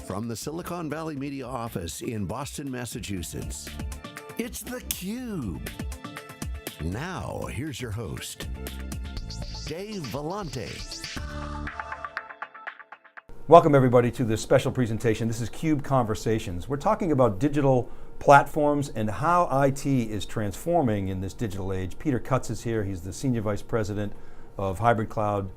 From the Silicon Valley Media office in Boston, Massachusetts, it's theCUBE. Now, here's your host, Dave Vellante. Welcome everybody to this special presentation. This is CUBE Conversations. We're talking about digital platforms and how IT is transforming in this digital age. Peter Cutts is here. He's the Senior Vice President of Hybrid Cloud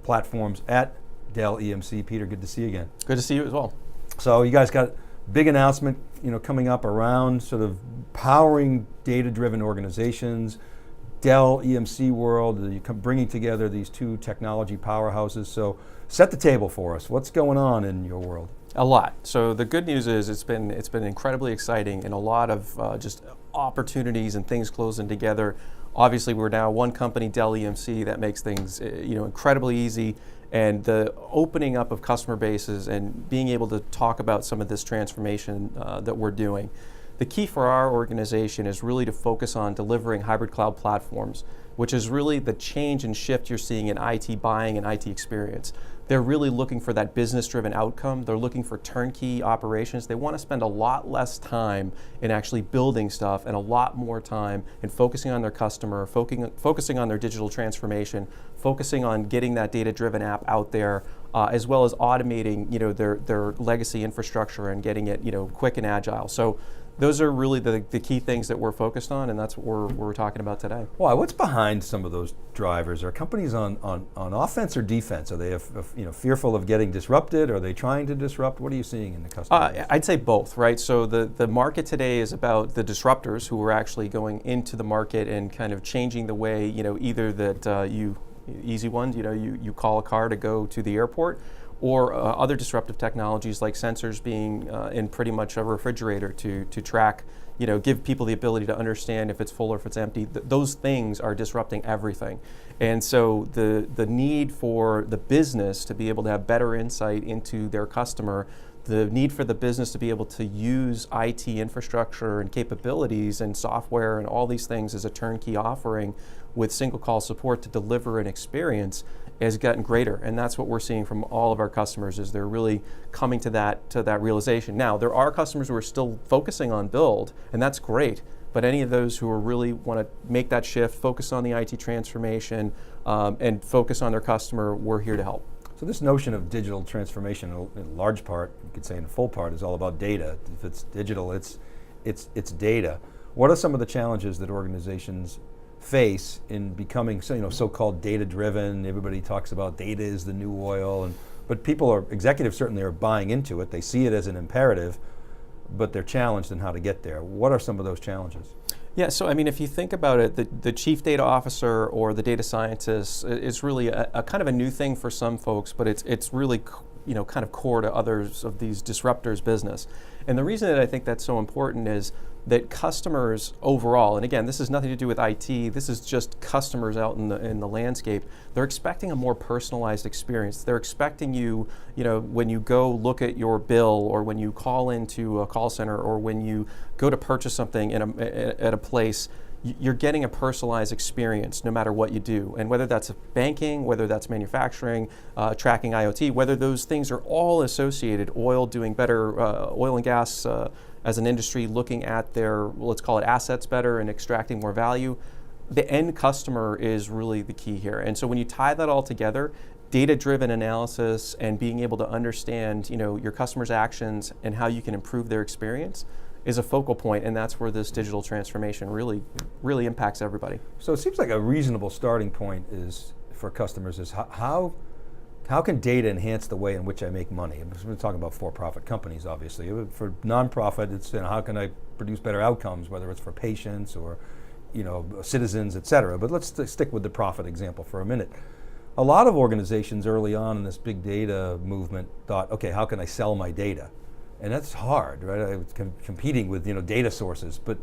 Platforms at Dell EMC. Peter, good to see you again. Good to see you as well. So you guys got a big announcement, coming up around sort of powering data-driven organizations, Dell EMC world, bringing together these two technology powerhouses. So set the table for us. What's going on in your world? A lot. So the good news is it's been incredibly exciting and a lot of just opportunities and things closing together. Obviously, we're now one company, Dell EMC, that makes things incredibly easy. And the opening up of customer bases and being able to talk about some of this transformation that we're doing. The key for our organization is really to focus on delivering hybrid cloud platforms, which is really the change and shift you're seeing in IT buying and IT experience. They're really looking for that business-driven outcome. They're looking for turnkey operations. They want to spend a lot less time in actually building stuff and a lot more time in focusing on their customer, focusing on their digital transformation, focusing on getting that data-driven app out there, as well as automating their legacy infrastructure and getting it quick and agile. So those are really the key things that we're focused on, and that's what we're talking about today. Why? What's behind some of those drivers? Are companies on offense or defense? Are they fearful of getting disrupted? Are they trying to disrupt? What are you seeing in the customer base? I'd say both, right? So the market today is about the disruptors who are actually going into the market and kind of changing the way, either that easy ones, you call a car to go to the airport, or other disruptive technologies like sensors being in pretty much a refrigerator to track, give people the ability to understand if it's full or if it's empty. Those things are disrupting everything. And so the need for the business to be able to have better insight into their customer, the need for the business to be able to use IT infrastructure and capabilities and software and all these things as a turnkey offering with single call support to deliver an experience has gotten greater, and that's what we're seeing from all of our customers. Is they're really coming to that realization. Now, there are customers who are still focusing on build, and that's great. But any of those who are really want to make that shift, focus on the IT transformation, and focus on their customer, we're here to help. So this notion of digital transformation, in large part, you could say in full part, is all about data. If it's digital, it's data. What are some of the challenges that organizations face in becoming so-called data-driven? Everybody talks about data is the new oil, but executives certainly are buying into it. They see it as an imperative, but they're challenged in how to get there. What are some of those challenges? Yeah, so if you think about it, the chief data officer or the data scientist is really a kind of a new thing for some folks, but it's really kind of core to others of these disruptors' business. And the reason that I think that's so important is that customers overall, and again, this has nothing to do with IT, this is just customers out in the landscape, they're expecting a more personalized experience. They're expecting you, when you go look at your bill, or when you call into a call center, or when you go to purchase something at a place, you're getting a personalized experience no matter what you do. And whether that's banking, whether that's manufacturing, tracking IoT, whether those things are all associated, oil doing better, oil and gas as an industry looking at their, let's call it assets better and extracting more value, the end customer is really the key here. And so when you tie that all together, data-driven analysis and being able to understand your customer's actions and how you can improve their experience is a focal point, and that's where this digital transformation really impacts everybody. So it seems like a reasonable starting point is for customers is how can data enhance the way in which I make money? We're talking about for-profit companies, obviously. For nonprofit, it's how can I produce better outcomes, whether it's for patients or citizens, et cetera. But let's stick with the profit example for a minute. A lot of organizations early on in this big data movement thought, okay, how can I sell my data? And that's hard, right? Competing with data sources. But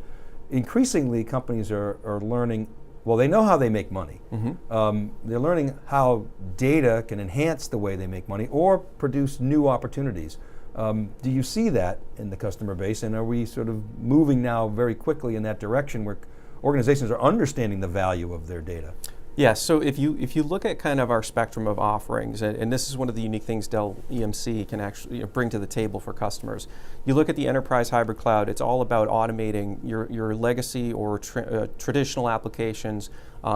increasingly, companies are learning. Well, they know how they make money. Mm-hmm. They're learning how data can enhance the way they make money or produce new opportunities. Do you see that in the customer base, and are we sort of moving now very quickly in that direction where organizations are understanding the value of their data? Yeah, so if you look at kind of our spectrum of offerings, and this is one of the unique things Dell EMC can actually bring to the table for customers. You look at the enterprise hybrid cloud, it's all about automating your legacy or traditional applications,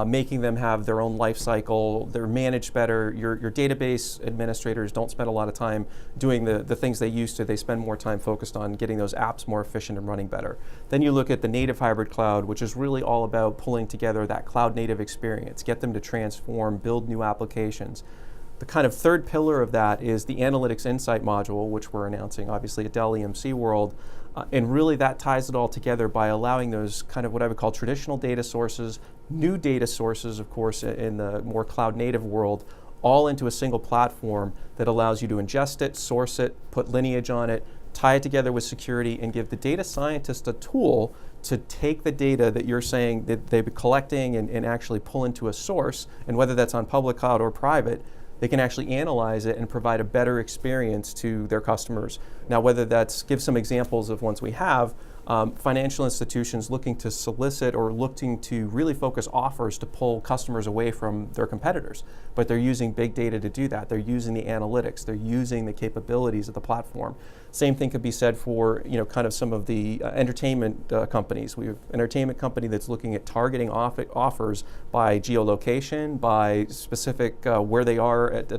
making them have their own life cycle, they're managed better. Your database administrators don't spend a lot of time doing the things they used to. They spend more time focused on getting those apps more efficient and running better. Then you look at the native hybrid cloud, which is really all about pulling together that cloud native experience, get them to transform, build new applications. The kind of third pillar of that is the Analytics Insight module, which we're announcing obviously at Dell EMC World. And really that ties it all together by allowing those kind of what I would call traditional data sources, new data sources, of course, in the more cloud native world, all into a single platform that allows you to ingest it, source it, put lineage on it, tie it together with security, and give the data scientist a tool to take the data that you're saying that they've been collecting and actually pull into a source, and whether that's on public cloud or private, they can actually analyze it and provide a better experience to their customers. Now, whether that's, give some examples of ones we have, financial institutions looking to solicit or looking to really focus offers to pull customers away from their competitors. But they're using big data to do that. They're using the analytics. They're using the capabilities of the platform. Same thing could be said for kind of some of the entertainment companies. We have an entertainment company that's looking at targeting offers by geolocation, by specific where they are at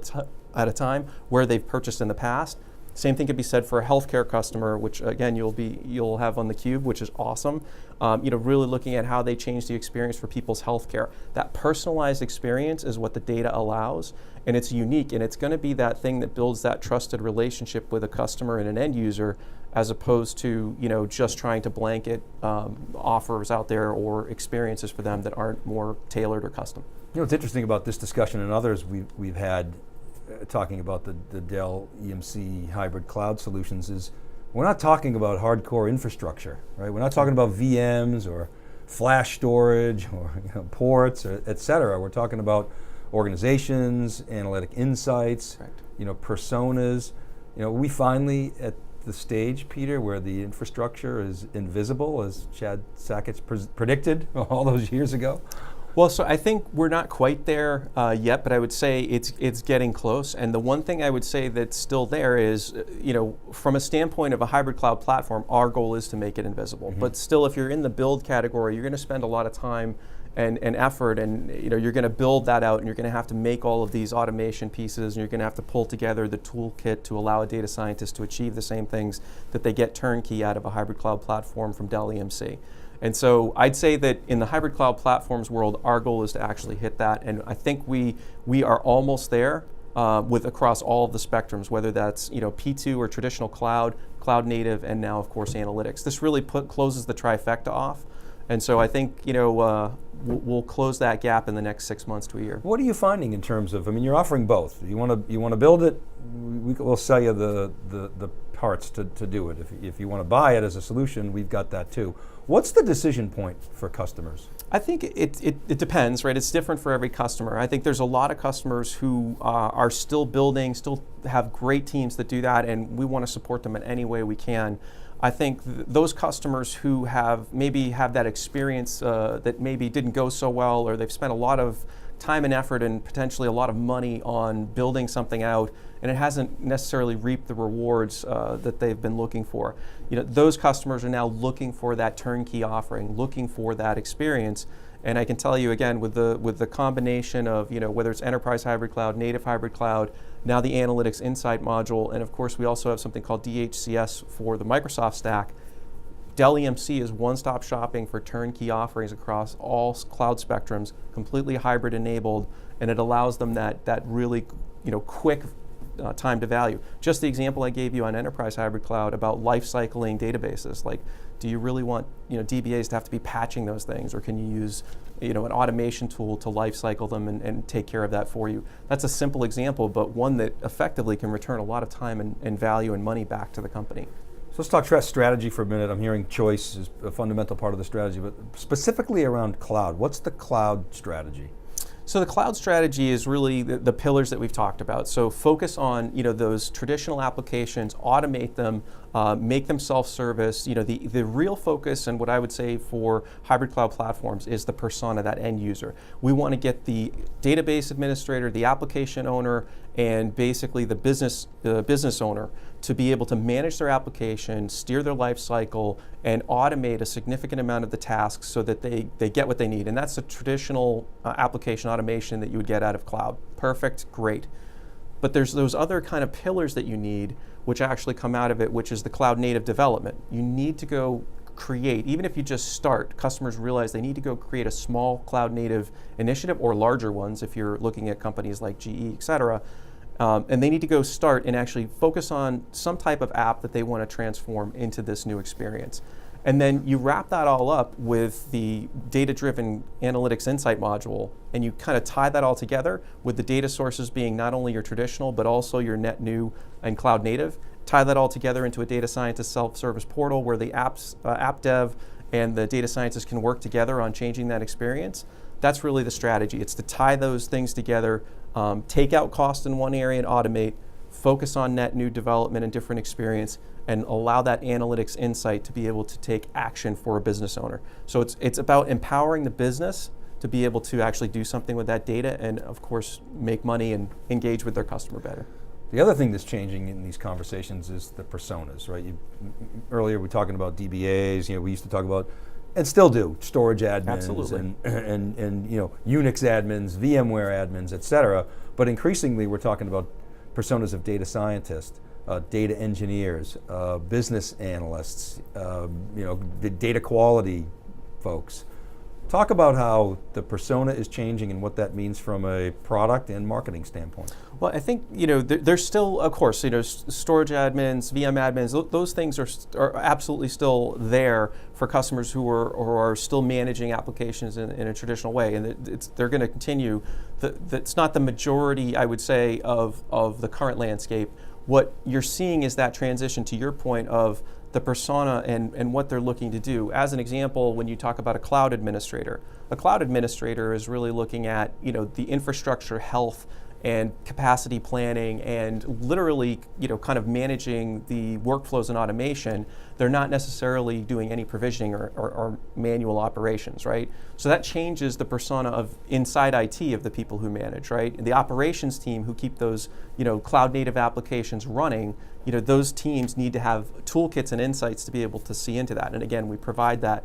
a time, where they've purchased in the past. Same thing could be said for a healthcare customer, which again you'll have on theCUBE, which is awesome. Really looking at how they change the experience for people's healthcare. That personalized experience is what the data allows, and it's unique, and it's going to be that thing that builds that trusted relationship with a customer and an end user, as opposed to just trying to blanket offers out there or experiences for them that aren't more tailored or custom. What's interesting about this discussion and others we've had talking about the Dell EMC hybrid cloud solutions is we're not talking about hardcore infrastructure, right? We're not talking about VMs or flash storage or ports, or et cetera. We're talking about organizations, analytic insights, personas. We finally at the stage, Peter, where the infrastructure is invisible, as Chad Sakac predicted all those years ago. Well, so I think we're not quite there yet, but I would say it's getting close. And the one thing I would say that's still there is, from a standpoint of a hybrid cloud platform, our goal is to make it invisible. Mm-hmm. But still, if you're in the build category, you're going to spend a lot of time and effort, and you're going to build that out, and you're going to have to make all of these automation pieces, and you're going to have to pull together the toolkit to allow a data scientist to achieve the same things that they get turnkey out of a hybrid cloud platform from Dell EMC. And so I'd say that in the hybrid cloud platforms world, our goal is to actually hit that, and I think we are almost there with across all of the spectrums, whether that's P2 or traditional cloud, cloud native, and now of course analytics. This really closes the trifecta off, and so I think we'll close that gap in the next 6 months to a year. What are you finding in terms of? You're offering both. You want to build it. We'll sell you the parts to do it. If you want to buy it as a solution, we've got that too. What's the decision point for customers? I think it depends, right? It's different for every customer. I think there's a lot of customers who are still building, still have great teams that do that, and we want to support them in any way we can. I think those customers who maybe have that experience that maybe didn't go so well, or they've spent a lot of time and effort and potentially a lot of money on building something out, and it hasn't necessarily reaped the rewards that they've been looking for. Those customers are now looking for that turnkey offering, looking for that experience. And I can tell you again, with the combination of whether it's enterprise hybrid cloud, native hybrid cloud, now the Analytics Insight module, and of course we also have something called DHCS for the Microsoft stack. Dell EMC is one-stop shopping for turnkey offerings across all cloud spectrums, completely hybrid enabled, and it allows them that really quick time to value. Just the example I gave you on enterprise hybrid cloud about life cycling databases. Like, do you really want DBAs to have to be patching those things, or can you use an automation tool to life cycle them and take care of that for you? That's a simple example, but one that effectively can return a lot of time and value and money back to the company. So let's talk strategy for a minute. I'm hearing choice is a fundamental part of the strategy, but specifically around cloud, what's the cloud strategy? So the cloud strategy is really the pillars that we've talked about. So focus on those traditional applications, automate them, make them self-service. The real focus, and what I would say for hybrid cloud platforms, is the persona, that end user. We want to get the database administrator, the application owner, and basically the business owner to be able to manage their application, steer their life cycle, and automate a significant amount of the tasks so that they get what they need. And that's a traditional application automation that you would get out of cloud. Perfect, great. But there's those other kind of pillars that you need, which actually come out of it, which is the cloud native development. You need to go create, even if you just start, customers realize they need to go create a small cloud native initiative, or larger ones if you're looking at companies like GE, et cetera. And they need to go start and actually focus on some type of app that they want to transform into this new experience. And then you wrap that all up with the data-driven analytics insight module, and you kind of tie that all together with the data sources being not only your traditional, but also your net new and cloud native. Tie that all together into a data scientist self-service portal where the app dev and the data scientists can work together on changing that experience. That's really the strategy. It's to tie those things together, take out cost in one area and automate, focus on net new development and different experience, and allow that analytics insight to be able to take action for a business owner. So it's about empowering the business to be able to actually do something with that data and, of course, make money and engage with their customer better. The other thing that's changing in these conversations is the personas, right? Earlier we were talking about DBAs, we used to talk about, and still do, storage admins. Absolutely. and Unix admins, VMware admins, et cetera. But increasingly we're talking about personas of data scientists, data engineers, business analysts, the data quality folks. Talk about how the persona is changing and what that means from a product and marketing standpoint. Well, I think there's still, of course, storage admins, VM admins. Those things are absolutely still there for customers who are still managing applications in a traditional way, and they're going to continue. That's not the majority, I would say, of the current landscape. What you're seeing is that transition, to your point, of the persona and what they're looking to do. As an example, when you talk about a cloud administrator is really looking at the infrastructure health and capacity planning and literally kind of managing the workflows and automation. They're not necessarily doing any provisioning or manual operations, right? So that changes the persona of inside IT of the people who manage, right? And the operations team who keep those cloud native applications running, those teams need to have toolkits and insights to be able to see into that. And again, we provide that.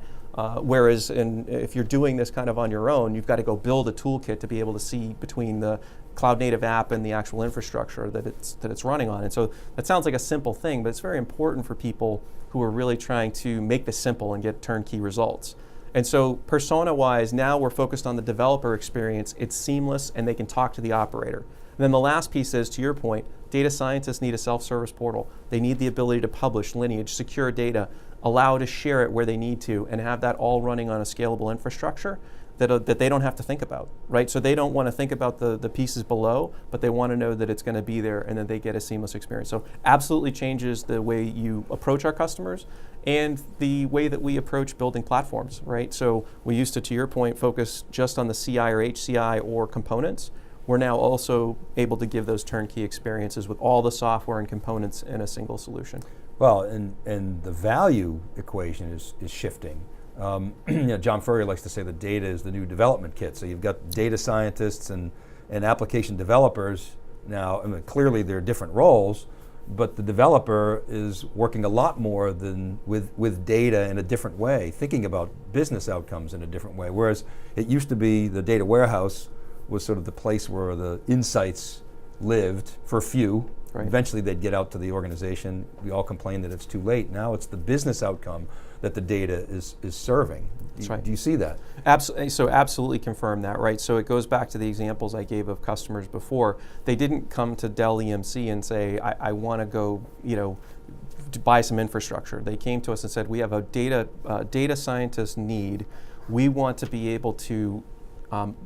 Whereas if you're doing this kind of on your own, you've got to go build a toolkit to be able to see between the cloud native app and the actual infrastructure that it's running on. And so that sounds like a simple thing, but it's very important for people who are really trying to make this simple and get turnkey results. And so persona-wise, now we're focused on the developer experience. It's seamless and they can talk to the operator. And then the last piece is, to your point, data scientists need a self-service portal. They need the ability to publish, lineage, secure data, allow to share it where they need to, and have that all running on a scalable infrastructure that they don't have to think about, right? So they don't want to think about the pieces below, but they want to know that it's going to be there and that they get a seamless experience. So absolutely changes the way you approach our customers and the way that we approach building platforms, right? So we used to your point, focus just on the CI or HCI or components. We're now also able to give those turnkey experiences with all the software and components in a single solution. Well, and the value equation is shifting. John Furrier likes to say that data is the new development kit. So you've got data scientists and application developers now. I mean, clearly there are different roles, but the developer is working a lot more than with data in a different way, thinking about business outcomes in a different way. Whereas it used to be the data warehouse was sort of the place where the insights lived for a few. Right. Eventually they'd get out to the organization. We all complain that it's too late. Now it's the business outcome that the data is serving. That's right. Do you see that? Absolutely. So absolutely confirm that, right? So it goes back to the examples I gave of customers before. They didn't come to Dell EMC and say, I want to go, to buy some infrastructure. They came to us and said, we have a data scientist need. We want to be able to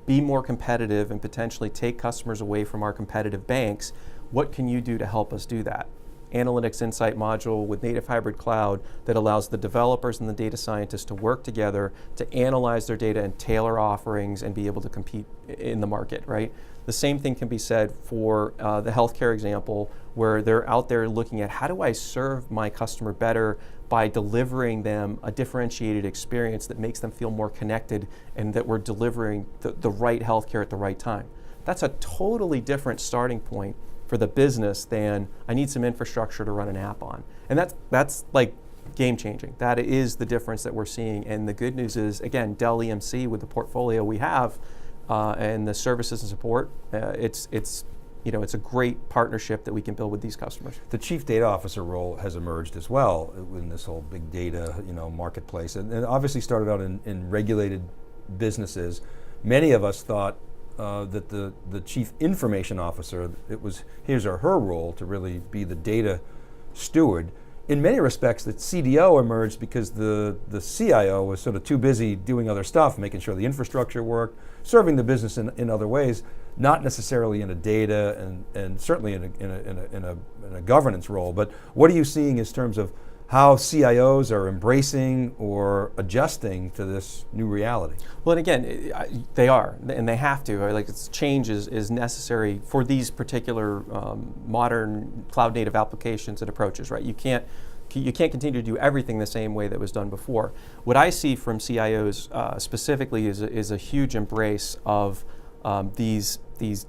be more competitive and potentially take customers away from our competitive banks. What can you do to help us do that? analytics insight module with native hybrid cloud that allows the developers and the data scientists to work together to analyze their data and tailor offerings and be able to compete in the market, right? The same thing can be said for the healthcare example, where they're out there looking at how do I serve my customer better by delivering them a differentiated experience that makes them feel more connected and that we're delivering the right healthcare at the right time. That's a totally different starting point for the business than I need some infrastructure to run an app on. And that's like game changing. That is the difference that we're seeing. And the good news is, again, Dell EMC with the portfolio we have and the services and support, it's a great partnership that we can build with these customers. The chief data officer role has emerged as well in this whole big data, marketplace, and it obviously started out in regulated businesses. Many of us thought that the chief information officer, his or her role to really be the data steward. In many respects, the CDO emerged because the CIO was sort of too busy doing other stuff, making sure the infrastructure worked, serving the business in other ways, not necessarily in a data and certainly in a governance role. But what are you seeing in terms of how CIOs are embracing or adjusting to this new reality? Well, and again, they are, and they have to. Like, change is necessary for these particular modern cloud-native applications and approaches, right? You can't continue to do everything the same way that was done before. What I see from CIOs specifically is a huge embrace of these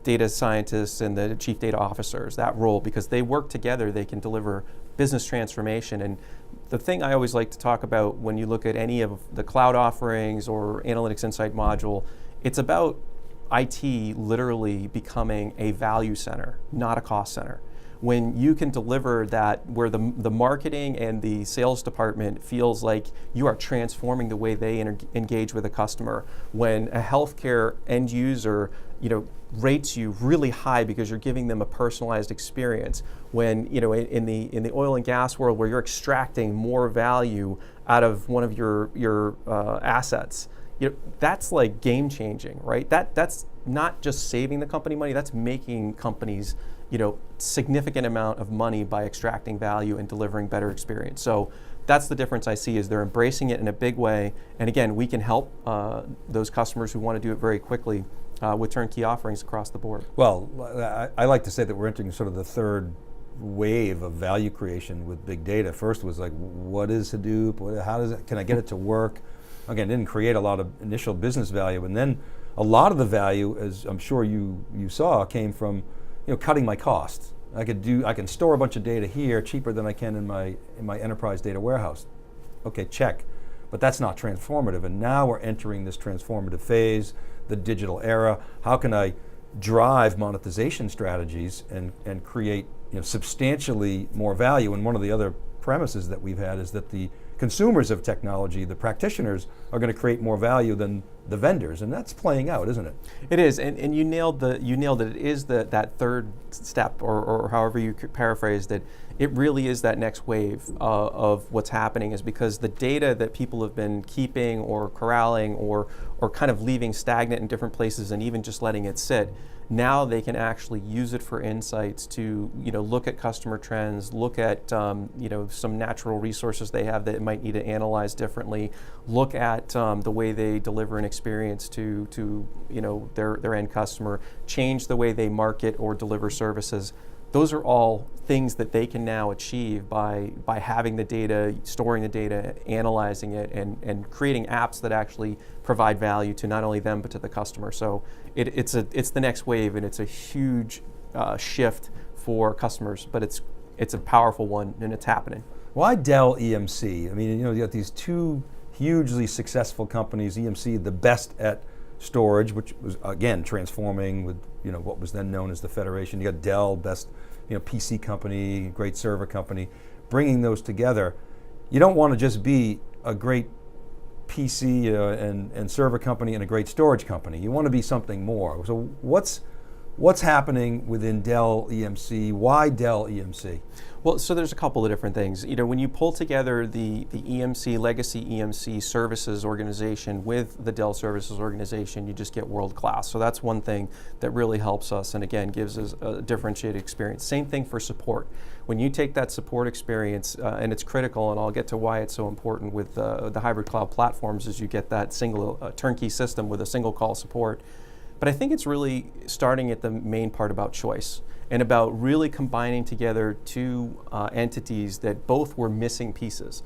data scientists and the chief data officers, that role, because they work together, they can deliver business transformation. And the thing I always like to talk about when you look at any of the cloud offerings or analytics insight module, it's about IT literally becoming a value center, not a cost center. When you can deliver that, where the marketing and the sales department feels like you are transforming the way they engage with a customer, when a healthcare end user rates you really high because you're giving them a personalized experience, when in the oil and gas world where you're extracting more value out of one of your assets, that's like game changing, right? That's not just saving the company money, that's making companies significant amount of money by extracting value and delivering better experience. So that's the difference I see, is they're embracing it in a big way. And again, we can help those customers who want to do it very quickly with turnkey offerings across the board. Well, I like to say that we're entering sort of the third wave of value creation with big data. First was like, what is Hadoop? How does it? Can I get it to work? Again, it didn't create a lot of initial business value, and then a lot of the value, as I'm sure you saw, came from cutting my costs. I can store a bunch of data here cheaper than I can in my enterprise data warehouse. Okay, check. But that's not transformative, and now we're entering this transformative phase, the digital era. How can I drive monetization strategies and create substantially more value? And one of the other premises that we've had is that the consumers of technology, the practitioners, are going to create more value than the vendors, and that's playing out, isn't it? It is, and you nailed it. It is that third step, or however you paraphrased it. It really is that next wave of what's happening, is because the data that people have been keeping or corralling or kind of leaving stagnant in different places and even just letting it sit, now they can actually use it for insights to look at customer trends, look at some natural resources they have that might need to analyze differently, look at the way they deliver an experience to their end customer, change the way they market or deliver services. Those are all things that they can now achieve by having the data, storing the data, analyzing it, and creating apps that actually provide value to not only them but to the customer. So it's the next wave, and it's a huge shift for customers, but it's a powerful one, and it's happening. Why Dell EMC? I mean, you got these two hugely successful companies. EMC, the best at storage, which was again transforming with what was then known as the Federation. You got Dell, best PC company, great server company. Bringing those together, you don't want to just be a great PC and server company and a great storage company. You want to be something more. So what's What's happening within Dell EMC? Why Dell EMC? Well, so there's a couple of different things. When you pull together the EMC, legacy EMC services organization with the Dell services organization, you just get world class. So that's one thing that really helps us and again gives us a differentiated experience. Same thing for support. When you take that support experience, and it's critical, and I'll get to why it's so important with the hybrid cloud platforms, is you get that single turnkey system with a single call support. But I think it's really starting at the main part about choice and about really combining together two entities that both were missing pieces.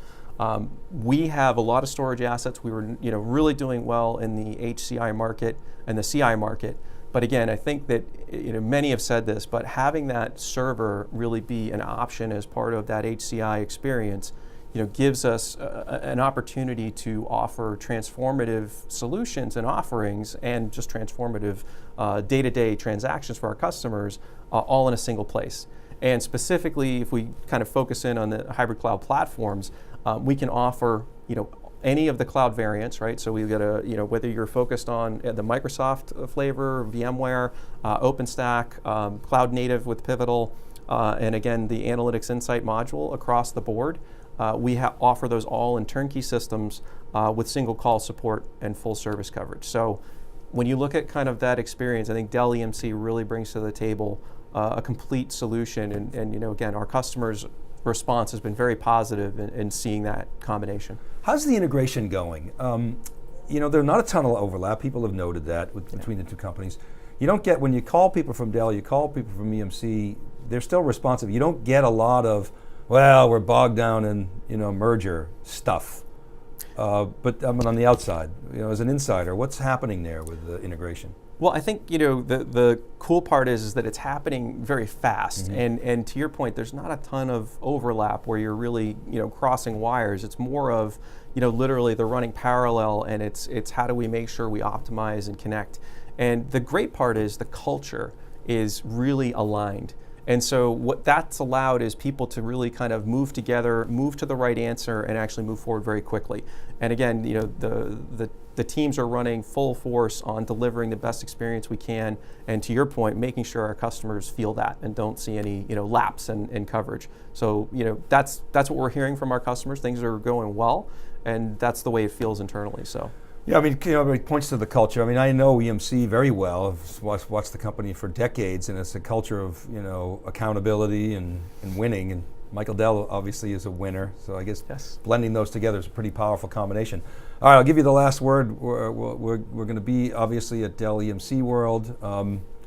We have a lot of storage assets. We were really doing well in the HCI market and the CI market. But again, I think that many have said this, but having that server really be an option as part of that HCI experience gives us an opportunity to offer transformative solutions and offerings and just transformative day-to-day transactions for our customers all in a single place. And specifically, if we kind of focus in on the hybrid cloud platforms, we can offer any of the cloud variants, right? So we've got whether you're focused on the Microsoft flavor, VMware, OpenStack, cloud native with Pivotal, and again, the Analytics Insight module across the board. We offer those all in turnkey systems with single call support and full service coverage. So when you look at kind of that experience, I think Dell EMC really brings to the table a complete solution. And again, our customers' response has been very positive in seeing that combination. How's the integration going? There's not a ton of overlap. People have noted that between the two companies. You don't get, when you call people from Dell, you call people from EMC, they're still responsive. You don't get a lot of, well, we're bogged down in merger stuff. But on the outside, as an insider, what's happening there with the integration? Well, I think the cool part is that it's happening very fast, and to your point, there's not a ton of overlap where you're really crossing wires. It's more of literally they're running parallel, and it's how do we make sure we optimize and connect. And the great part is the culture is really aligned. And so what that's allowed is people to really kind of move together, move to the right answer, and actually move forward very quickly. And again, the teams are running full force on delivering the best experience we can, and to your point, making sure our customers feel that and don't see any lapse in coverage. So that's what we're hearing from our customers. Things are going well, and that's the way it feels internally. So. Yeah, it points to the culture. I know EMC very well. I've watched the company for decades, and it's a culture of accountability and winning. And Michael Dell obviously is a winner, so I guess blending those together is a pretty powerful combination. All right, I'll give you the last word. We're going to be obviously at Dell EMC World.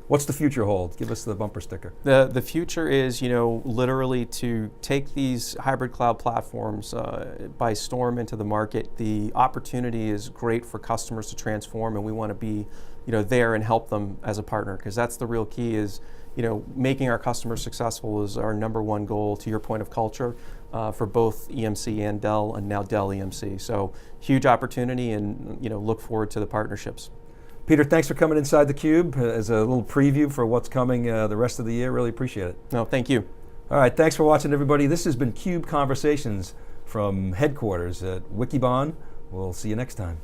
What's the future hold? Give us the bumper sticker. The future is, literally to take these hybrid cloud platforms by storm into the market. The opportunity is great for customers to transform, and we want to be, there and help them as a partner, because that's the real key is, making our customers successful is our number one goal, to your point of culture, for both EMC and Dell, and now Dell EMC. So huge opportunity, and look forward to the partnerships. Peter, thanks for coming inside theCUBE as a little preview for what's coming the rest of the year. Really appreciate it. No, thank you. All right, thanks for watching, everybody. This has been CUBE Conversations from headquarters at Wikibon. We'll see you next time.